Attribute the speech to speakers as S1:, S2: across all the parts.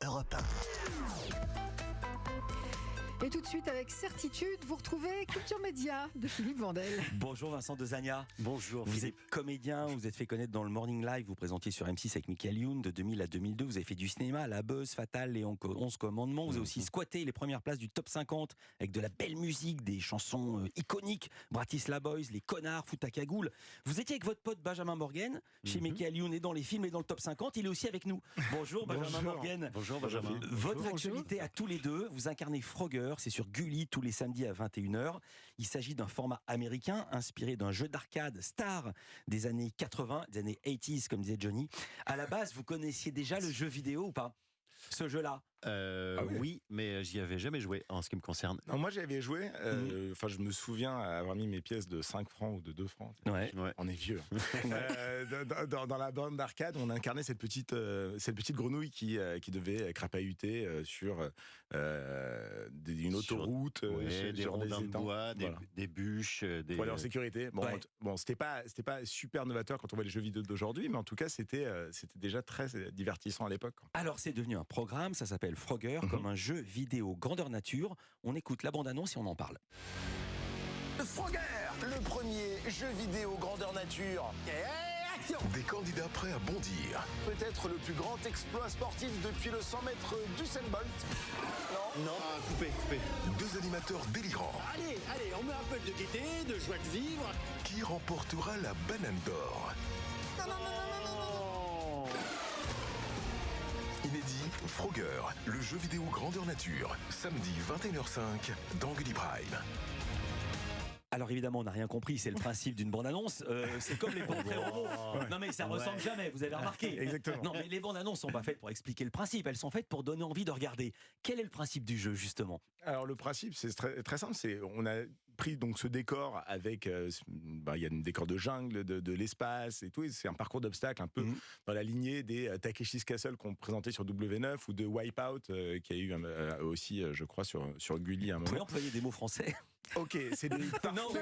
S1: Europe 1.
S2: Et tout de suite, avec certitude, vous retrouvez Culture Média de Philippe Vandel.
S3: Bonjour Vincent Dezagna.
S4: Bonjour
S3: Vous
S4: Philippe.
S3: êtes comédien, vous êtes fait connaître dans le Morning Live, vous présentiez sur M6 avec Michael Youn de 2000 à 2002, vous avez fait du cinéma, La Buzz, Fatal, les 11 commandements, vous avez aussi squatté les premières places du top 50 avec de la belle musique, des chansons iconiques, Bratislava Boys, Les Connards, Fout à Cagoule. Vous étiez avec votre pote Benjamin Morgen, chez Michael Youn et dans les films et dans le top 50, il est aussi avec nous. Bonjour Benjamin Morgen.
S4: Bonjour Benjamin.
S3: Votre actualité à tous les deux, vous incarnez Frogger, c'est sur Gulli tous les samedis à 21h. Il s'agit d'un format américain inspiré d'un jeu d'arcade star des années 80, des années 80s comme disait Johnny. À la base, vous connaissiez déjà le jeu vidéo ou pas ? Ce jeu-là ?
S4: Oui, mais j'y avais jamais joué en ce qui me concerne.
S5: Non, moi j'y avais joué, enfin je me souviens avoir mis mes pièces de 5 francs ou de 2 francs.
S3: Ouais.
S5: On est vieux. Dans la bande d'arcade, on incarnait cette petite grenouille qui devait crapahuter sur une autoroute,
S4: des rondins de bois,
S5: voilà.
S4: des bûches,
S5: Pour aller en sécurité. Bon, c'était pas super novateur quand on voit les jeux vidéo d'aujourd'hui, mais en tout cas c'était déjà très divertissant à l'époque.
S3: Alors c'est devenu un programme, ça s'appelle Frogger, comme un jeu vidéo grandeur nature. On écoute la bande-annonce et on en parle.
S1: Frogger, le premier jeu vidéo grandeur nature. Et action !
S6: Des candidats prêts à bondir.
S1: Peut-être le plus grand exploit sportif depuis le 100 mètres d'Usain Bolt. Non.
S4: Ah, coupé.
S6: Deux animateurs délirants.
S7: Allez, on met un peu de gaieté, de joie de vivre.
S6: Qui remportera la banane d'or? Inédit, Frogger, le jeu vidéo grandeur nature. Samedi 21h05 dans Gulli Prime.
S3: Alors évidemment, on n'a rien compris, c'est le principe d'une bande-annonce. C'est comme les portraits robots. Non mais ça ressemble jamais, vous avez remarqué.
S5: Exactement.
S3: Non mais les bandes-annonces sont pas faites pour expliquer le principe, elles sont faites pour donner envie de regarder. Quel est le principe du jeu justement ?
S5: Alors le principe c'est très simple, on a pris donc ce décor avec, il y a un décor de jungle, de l'espace et tout, et c'est un parcours d'obstacles un peu dans la lignée des Takeshi's Castle qu'on présentait sur W9 ou de Wipeout qui a eu aussi, je crois, sur Gulli à un
S3: Vous pouvez
S5: moment.
S3: employer des mots français ?
S5: Ok, c'est des
S3: Non,
S5: on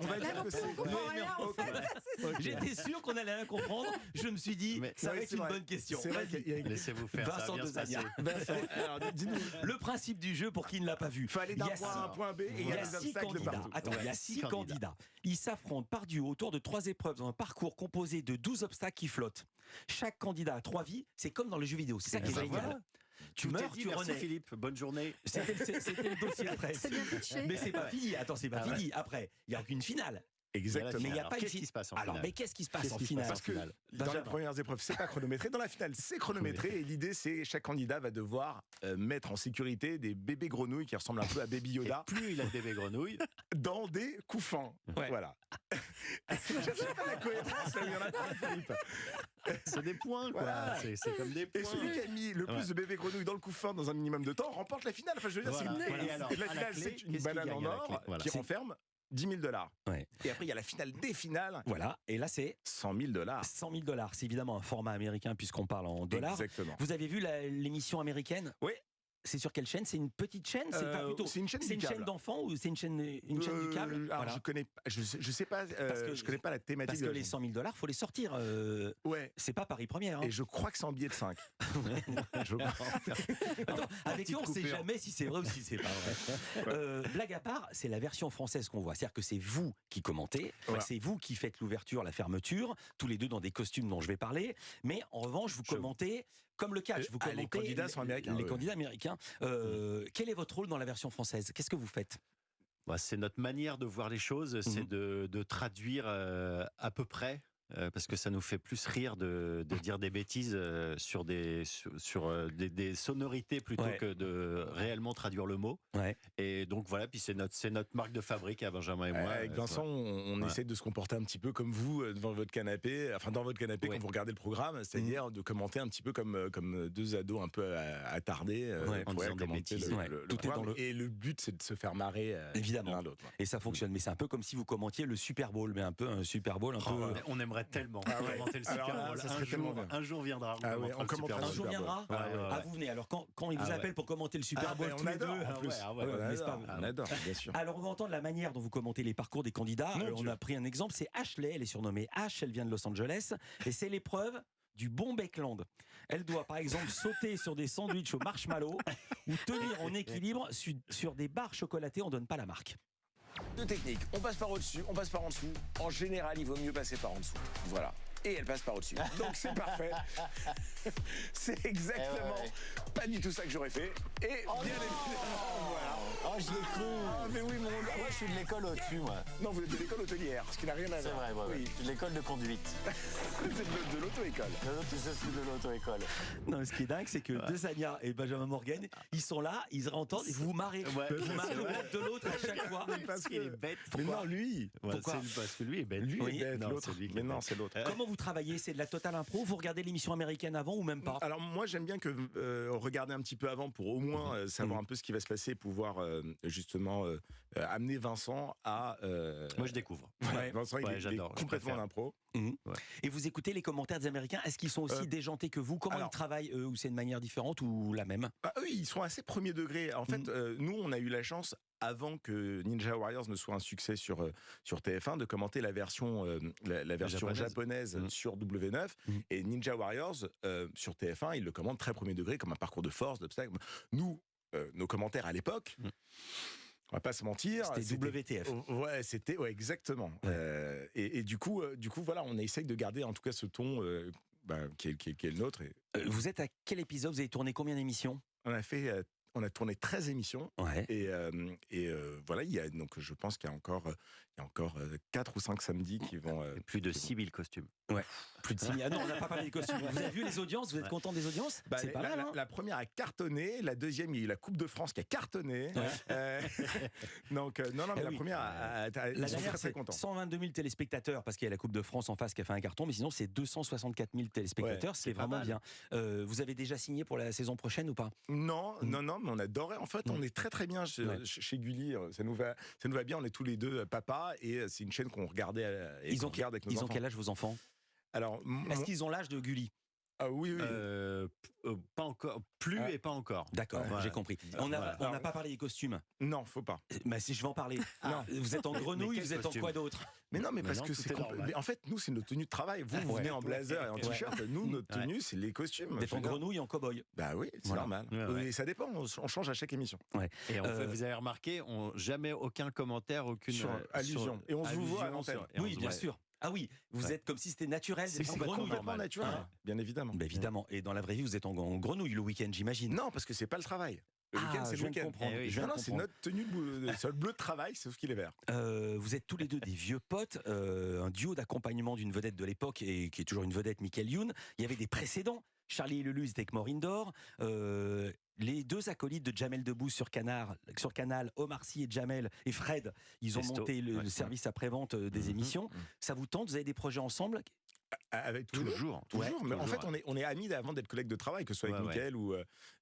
S5: va dire que c'est.
S2: On comprend rien, en fait.
S3: J'étais sûr qu'on allait rien comprendre. Je me suis dit,
S4: Mais-
S3: ça va
S5: Ouais,
S3: être
S5: c'est
S3: une
S5: vrai.
S3: bonne question.
S5: C'est vrai qu'il y a
S4: Laissez-vous faire,
S3: Vincent
S4: ça va bien se
S3: Dezagna.
S4: passer.
S5: Alors, dis-nous.
S3: Le principe du jeu, pour qui ne l'a pas vu.
S5: Il faut aller d'un point A à un point B et il y a des
S3: 6
S5: obstacles de
S3: candidats.
S5: partout.
S3: Attends, il y a 6 candidats. Ils s'affrontent par duo autour de 3 épreuves dans un parcours composé de 12 obstacles qui flottent. Chaque candidat a 3 vies. C'est comme dans le jeu vidéo. C'est ça qui est
S4: ben
S3: génial.
S4: voilà.
S3: Tu
S4: Tout est
S3: meurs,
S4: dit,
S3: tu
S4: merci
S3: renais.
S4: Philippe, bonne journée.
S3: C'était le dossier de presse.
S2: C'est bien pitché.
S3: Mais c'est pas fini. Attends, c'est pas fini. Après, il n'y a qu'une finale.
S5: Exactement.
S3: Mais il n'y a
S4: Alors,
S3: pas une
S4: qu'est-ce
S3: finale.
S4: qui se passe en
S3: Alors,
S4: finale
S3: mais qu'est-ce qui se passe
S4: Qu'est-ce
S3: en
S4: qui se
S3: finale
S4: passe
S5: Parce que
S4: finale.
S5: dans
S3: Benjamin.
S5: les premières épreuves, c'est pas chronométré. Dans la finale, c'est chronométré. Et l'idée, c'est chaque candidat va devoir mettre en sécurité des bébés grenouilles qui ressemblent un peu à Baby Yoda
S4: Plus il a de bébés grenouilles,
S5: dans des couffins.
S3: Ouais.
S5: Voilà. Je sais pas la cohérence, il y en a pas, Philippe.
S4: c'est des points quoi.
S5: Voilà.
S4: C'est comme des points.
S5: Et celui qui a mis le plus de bébés grenouilles dans le couffin dans un minimum de temps remporte la finale. Enfin, je veux dire,
S4: Voilà.
S5: c'est
S4: Voilà.
S5: une...
S4: Et alors,
S5: la
S4: à la
S5: finale,
S4: clé,
S5: c'est une
S4: qu'est-ce
S5: banane
S4: qu'il
S5: en
S4: gagne à la
S5: or
S4: clé Voilà.
S5: qui renferme 10 000 $.
S3: Ouais.
S5: Et après, il y a la finale des finales.
S3: Voilà. Et là, c'est
S5: 100 000 $.
S3: 100 000 $. C'est évidemment un format américain puisqu'on parle en dollars.
S5: Exactement.
S3: Vous avez vu l'émission américaine ?
S5: Oui.
S3: C'est sur quelle chaîne ? C'est une petite chaîne ? C'est pas plutôt.
S5: c'est une chaîne
S3: C'est
S5: du
S3: une
S5: câble.
S3: chaîne d'enfants ou c'est une chaîne du câble ?
S5: Alors,
S3: Voilà.
S5: je connais pas, je sais pas,
S3: que-
S5: je connais pas la thématique.
S3: Parce que
S5: de la
S3: les
S5: chaîne.
S3: 100 000 $, faut les sortir.
S5: Ouais.
S3: C'est pas Paris Première. Hein.
S5: Et je crois que c'est en billet de 5. je crois.
S3: Attends, avec
S4: Petite
S3: nous, on sait
S4: coupure.
S3: jamais si c'est vrai ou si c'est pas vrai. Blague à part, c'est la version française qu'on voit. C'est-à-dire que c'est vous qui commentez,
S5: Voilà.
S3: c'est vous qui faites l'ouverture, la fermeture, tous les deux dans des costumes dont je vais parler. Mais en revanche, vous commentez comme le catch. Vous commentez
S5: les candidats sont américains.
S3: Les
S5: ouais.
S3: candidats américains. Quel est votre rôle dans la version française ? Qu'est-ce que vous faites ?
S4: Bah, c'est notre manière de voir les choses, c'est de traduire à peu près. Parce que ça nous fait plus rire de dire des bêtises sur des sonorités plutôt
S3: Ouais.
S4: que de réellement traduire le mot.
S3: Ouais.
S4: Et donc voilà, puis c'est notre marque de fabrique à Benjamin et moi.
S5: Avec Vincent, on
S4: Ouais.
S5: essaie de se comporter un petit peu comme vous devant votre canapé, enfin dans votre canapé
S4: Ouais.
S5: quand vous regardez le programme, c'est-à-dire de commenter un petit peu comme deux ados un peu attardés
S4: en disant des
S5: commenter
S4: bêtises.
S3: Ouais.
S5: le
S3: Tout est
S5: programme.
S3: dans le-
S5: Et le but, c'est de se faire marrer
S3: Évidemment.
S5: l'un l'autre.
S3: Et ça fonctionne. Mais c'est un peu comme si vous commentiez le Super Bowl, mais un peu un Super Bowl un peu.
S4: On aimerait tellement
S5: ouais.
S4: commenter le Super
S5: Alors là,
S4: Bowl.
S5: ça serait tellement bien.
S4: Un jour viendra.
S5: Ah ouais, on
S4: commentera le
S5: commentera
S3: Un
S4: Super
S3: jour
S4: Bowl.
S3: viendra.
S4: Ouais.
S3: Ah, vous venez. Alors quand il vous
S4: Ah ouais.
S3: appelle pour commenter le Super Bowl,
S5: mais
S3: tous
S5: on
S3: les deux.
S5: adore en plus.
S3: n'est-ce pas
S5: On adore, bien sûr.
S3: Alors, on va entendre la manière dont vous commentez les parcours des candidats.
S5: Mon
S3: On
S5: Dieu.
S3: a pris un exemple, c'est Ashley, elle est surnommée Ash, elle vient de Los Angeles, et c'est l'épreuve du bon Beckland. Elle doit par exemple sauter sur des sandwichs au marshmallow ou tenir en équilibre sur des barres chocolatées, on donne pas la marque.
S1: Deux techniques, on passe par au-dessus, on passe par en dessous. En général, il vaut mieux passer par en dessous. Voilà. Et elle passe par au-dessus. Donc c'est parfait. C'est exactement pas du tout ça que j'aurais fait. Et bien évidemment, voilà.
S4: Oh, je l'ai cru.
S1: Ah, mais oui, mon gars.
S4: Moi, je suis de l'école au-dessus, moi.
S1: Non, vous êtes de l'école hôtelière, ce qui n'a rien à voir.
S4: C'est vrai, moi.
S1: Oui.
S4: Je suis de l'école de conduite.
S1: Vous êtes de l'auto-école.
S4: Je suis de l'auto-école.
S3: Non, mais ce qui est dingue, c'est que Desania et Benjamin Morgan, ils sont là, ils entendent et vous vous marrez.
S4: Ouais.
S3: Vous vous marrez de l'autre à chaque fois.
S5: Parce
S4: qu'il est bête.
S5: Mais non, lui.
S3: Pourquoi
S4: Parce que lui est bête.
S5: Lui
S3: Oui.
S5: est bête,
S4: Non,
S5: l'autre.
S4: c'est lui qui
S5: Mais
S4: est
S5: non,
S4: bête.
S5: c'est l'autre.
S3: Comment vous travaillez? C'est de la totale impro? Vous regardez l'émission américaine avant ou même pas?
S5: Alors moi j'aime bien que regarder un petit peu avant pour au moins savoir un peu ce qui va se passer, pouvoir justement amener Vincent à.
S4: Moi, je découvre.
S5: Vincent il est
S4: j'adore.
S5: complètement en impro.
S3: Et vous écoutez les commentaires des Américains? Est-ce qu'ils sont aussi déjantés que vous? Comment
S5: alors-
S3: ils travaillent eux? Ou c'est de manière différente ou la même?
S5: Ah, eux ils sont assez premier degré. En fait nous on a eu la chance avant que Ninja Warriors ne soit un succès sur TF1 de commenter la version japonaise sur W9 et Ninja Warriors sur TF1 ils le commentent très premier degré comme un parcours de force, d'obstacle. Nous nos commentaires à l'époque. On va pas se mentir.
S3: C'était WTF.
S5: Ouais, c'était exactement. Et du coup, voilà, on essaye de garder en tout cas ce ton qui est le nôtre. Et
S3: Vous êtes à quel épisode? Vous avez tourné combien d'émissions?
S5: on a tourné 13 émissions.
S3: Ouais.
S5: Et voilà, donc je pense qu'il y a encore 4 ou 5 samedis qui vont.
S4: Plus de 6000 costumes.
S3: Ouais. Plus de 6 000. Ah non, on n'a pas parlé des costumes. Vous avez vu les audiences? Vous êtes content des audiences? C'est pas mal, hein?
S5: La première a cartonné, la deuxième, il y a eu la Coupe de France qui a cartonné. Donc, non, mais la
S3: oui.
S5: première,
S3: La
S5: ils sont
S3: dernière,
S5: très, très
S3: c'est
S5: contents.
S3: 122 000 téléspectateurs, parce qu'il y a la Coupe de France en face qui a fait un carton, mais sinon, c'est 264 000 téléspectateurs, ce qui est
S5: pas
S3: vraiment
S5: mal.
S3: bien. Vous avez déjà signé pour la saison prochaine ou pas?
S5: Non, mais on adorait. En fait, on est très très bien chez Gulli. Ça nous va bien. On est tous les deux papas et c'est une chaîne qu'on regardait et qu'on regarde avec nos enfants.
S3: Ils ont quel âge vos enfants?
S5: Alors,
S3: Est-ce qu'ils ont l'âge de Gulli?
S5: oui.
S4: Pas encore. Et pas encore.
S3: D'accord,
S4: Ouais.
S3: j'ai compris. On n'a pas parlé des costumes.
S5: Non, faut pas.
S3: Bah, si je vais en parler. Non, vous êtes en grenouille,
S4: quel
S3: vous êtes
S4: costume?
S3: en quoi d'autre?
S5: Mais non, mais parce
S4: non,
S5: que
S4: tout
S5: c'est
S4: est normal.
S5: mais en fait, nous, c'est notre tenue de travail. Vous venez en blazer et en t-shirt. Nous, notre tenue, c'est les costumes.
S3: Vous êtes en grenouille et en cow-boy.
S5: Bah oui, c'est
S3: Voilà.
S5: normal.
S4: Ouais.
S5: Et ça dépend. On change à chaque émission.
S4: Et vous avez remarqué, jamais aucun commentaire, aucune
S5: Sur allusion. Et on se vous voit à l'antenne.
S3: Oui, bien sûr. Ah oui, vous êtes comme si c'était naturel.
S5: C'est
S3: en grenouille.
S5: complètement naturel, bien évidemment.
S3: Bah, évidemment. Et dans la vraie vie, vous êtes en grenouille le week-end, j'imagine.
S5: Non, parce que c'est pas le travail. Le week-end, c'est
S3: je
S5: le
S3: viens de
S5: week-end.
S3: comprendre.
S4: Eh oui.
S3: Je viens de
S5: Non, c'est
S3: comprendre.
S5: notre tenue c'est le bleu de travail, sauf qu'il est vert.
S3: Vous êtes tous les deux des vieux potes, un duo d'accompagnement d'une vedette de l'époque et qui est toujours une vedette, Michael Youn. Il y avait des précédents. Charlie et Lulu, c'était avec Maureen Dor. Les deux acolytes de Jamel Debbouze sur Canal, Omar Sy et Jamel et Fred, ils ont
S4: Testo.
S3: monté le service après-vente des émissions. Ça vous tente? Vous avez des projets ensemble?
S5: Avec
S4: Toujours.
S5: Toujours. Mais en
S4: toujours.
S5: fait, on est amis avant d'être collègues de travail, que ce soit avec
S4: Ouais,
S5: Mickaël ou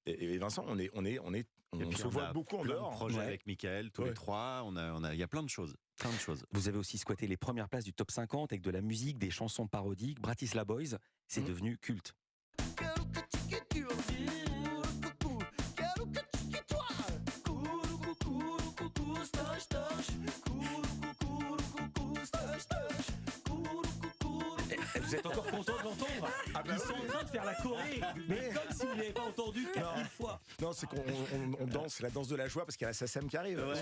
S5: et Vincent. On
S4: Et puis
S5: se
S4: on
S5: voit
S4: a
S5: beaucoup en
S4: plein de
S5: dehors.
S4: projets
S3: Ouais.
S4: avec Mickaël, tous les trois. Il y a plein de choses.
S3: Vous avez aussi squatté les premières places du top 50 avec de la musique, des chansons parodiques. Bratislava Boys, c'est devenu culte. Vous êtes encore content de l'entendre? Ils sont en train de faire la choré, mais comme si vous n'avez pas entendu 4000 fois.
S5: Non, c'est qu'on danse, c'est la danse de la joie parce qu'il y a la SACEM qui arrive. Non,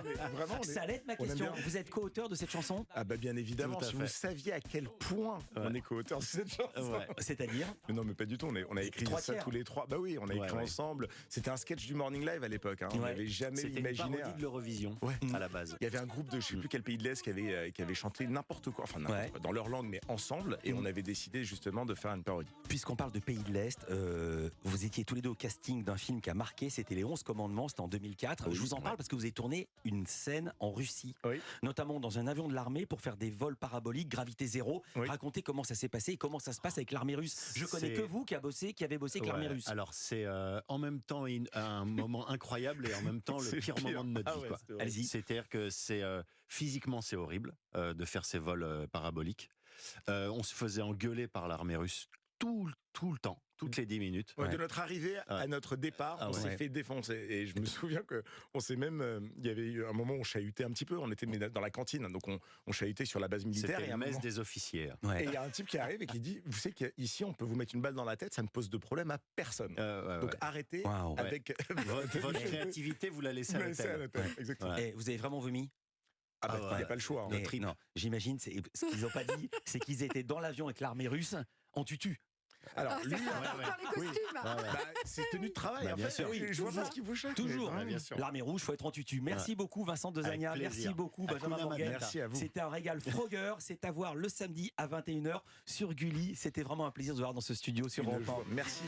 S5: mais vraiment,
S3: Ça allait être ma
S5: on aime
S3: question.
S5: bien.
S3: Vous êtes co-auteur de cette chanson?
S5: Ah bah bien évidemment,
S4: Tout à
S5: si
S4: fait.
S5: vous saviez à quel point on est co-auteur de cette chanson.
S4: Ouais.
S3: C'est-à-dire?
S5: Mais non, mais pas du tout. On a écrit
S3: trois
S5: ça
S3: tiers.
S5: tous les trois. Bah oui, on a écrit
S4: Ouais.
S5: ensemble. C'était un sketch du Morning Live à l'époque. On
S3: Ouais.
S5: n'avait jamais
S4: C'était une
S5: imaginé.
S4: parodie de l'Eurovision
S5: Ouais.
S4: à la base.
S5: Il y avait un groupe de je sais plus quel pays de l'Est qui avait chanté n'importe quoi, enfin n'importe quoi, dans leur langue, mais ensemble. Et on avait décidé justement de faire une parodie.
S3: Puisqu'on parle de pays de l'Est, vous étiez tous les deux au casting d'un film qui a marqué, c'était Les 11 Commandements, c'était en 2004.
S5: Oui,
S3: Je vous en parle parce que vous avez tourné une scène en Russie,
S5: Oui.
S3: notamment dans un avion de l'armée pour faire des vols paraboliques, gravité zéro.
S5: Oui.
S3: Racontez comment ça s'est passé et comment ça se passe avec l'armée russe. Je connais que vous qui avez bossé avec l'armée
S4: Ouais.
S3: russe.
S4: Alors c'est en même temps un moment incroyable et en même temps le
S5: C'est
S4: pire
S5: pire.
S4: moment de notre
S5: Ah
S4: vie.
S5: ouais,
S4: quoi.
S5: c'était horrible.
S3: Allez-y.
S4: C'est-à-dire que physiquement c'est horrible de faire ces vols paraboliques. On se faisait engueuler par l'armée russe tout le temps, toutes les 10 minutes.
S5: Ouais, de notre arrivée à notre départ, on s'est fait défoncer. Et je me souviens qu'on s'est même. Il y avait eu un moment où on chahutait un petit peu. On était dans la cantine, donc on chahutait sur la base militaire.
S4: C'était la messe des officiers.
S5: Et il y a un type qui arrive et qui dit: vous savez qu'ici, on peut vous mettre une balle dans la tête, ça ne pose de problème à personne. Donc arrêtez avec.
S4: Votre créativité, vous la laissez à l'hôtel.
S5: Exactement.
S3: Et vous avez vraiment vomi?
S5: Ah bah, il n'y a pas le choix.
S3: Non, j'imagine, ce qu'ils n'ont pas dit, c'est qu'ils étaient dans l'avion avec l'armée russe en tutu.
S5: Alors, lui,
S2: les costumes.
S5: c'est tenue de travail.
S4: Bah,
S5: en
S4: bien
S5: fait,
S4: sûr.
S5: je vois pas ce qui vous choque.
S3: Toujours.
S5: Mais, bien sûr.
S3: L'armée rouge, faut être en tutu. Merci beaucoup Vincent Dezagna,
S4: Avec plaisir.
S3: merci beaucoup Benjamin
S4: Hakuna
S3: Morgan.
S4: Matata.
S5: Merci à vous.
S3: C'était un régal. Frogger, c'est à voir le samedi à 21h sur Gulli. C'était vraiment un plaisir de vous voir dans ce studio sur Europe 1.
S5: Merci.